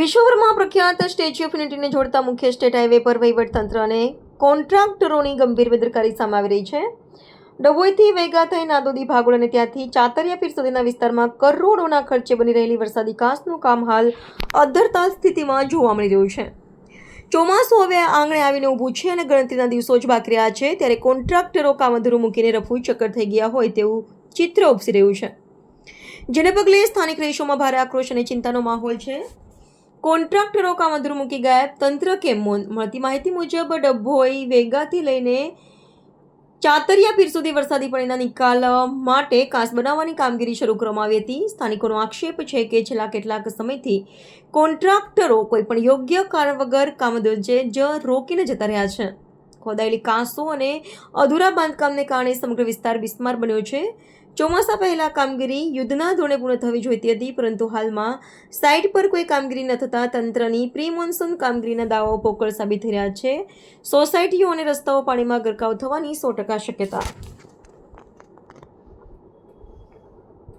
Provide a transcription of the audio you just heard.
વિશ્વભરમાં પ્રખ્યાત statue of યુનિટીને જોડતા મુખ્ય સ્ટેટ હાઈવે પર વહીવટતંત્ર અને કોન્ટ્રાક્ટરોની ગંભીર બેદરકારી સામે આવી રહી છે. ડભોઈથી વેગા થઈ નાદોદી ભાગોળ અને ત્યાંથી ચાતરિયા પીર સુધીના વિસ્તારમાં કરોડોના ખર્ચે બની રહેલી વરસાદી કાંસનું કામ હાલ અધ્ધરતા સ્થિતિમાં જોવા મળી રહ્યું છે. ચોમાસું હવે આંગણે આવીને ઊભું છે અને ગણતરીના દિવસો જ બાકી રહ્યા છે ત્યારે કોન્ટ્રાક્ટરો કામ અધૂરું મૂકીને રફુ ચક્કર થઈ ગયા હોય તેવું ચિત્ર ઉપસી રહ્યું છે, જેને પગલે સ્થાનિક રહીશોમાં ભારે આક્રોશ અને ચિંતાનો માહોલ છે. કોન્ટ્રાક્ટરો કામ અધૂરું મૂકી ગયા, તંત્ર કેમ મૌન? મળતી માહિતી મુજબ ડભોઈ વેગાથી લઈને ચાતરિયા પીર સુધી વરસાદી પાણીના નિકાલ માટે કાંસ બનાવવાની કામગીરી શરૂ કરવામાં આવી હતી. સ્થાનિકોનો આક્ષેપ છે કે છેલ્લા કેટલાક સમયથી કોન્ટ્રાક્ટરો કોઈ પણ યોગ્ય કારણ વગર કામધંધે જ રોકીને જતા રહ્યા છે. ખોદાયેલી કાંસો અને અધૂરા બાંધકામને કારણે સમગ્ર વિસ્તાર બિસ્માર બન્યો છે. ચોમાસા પહેલા કામગીરી યુદ્ધના ધોરણે પૂર્ણ થવી જોઈતી હતી, પરંતુ હાલમાં સાઇટ પર કોઈ કામગીરી ન થતાં તંત્રની પ્રી મોન્સૂન કામગીરીના દાવાઓ પોકળ સાબિત થઈ રહ્યા છે. સોસાયટીઓ અને રસ્તાઓ પાણીમાં ગરકાવ થવાની 100% શક્યતા.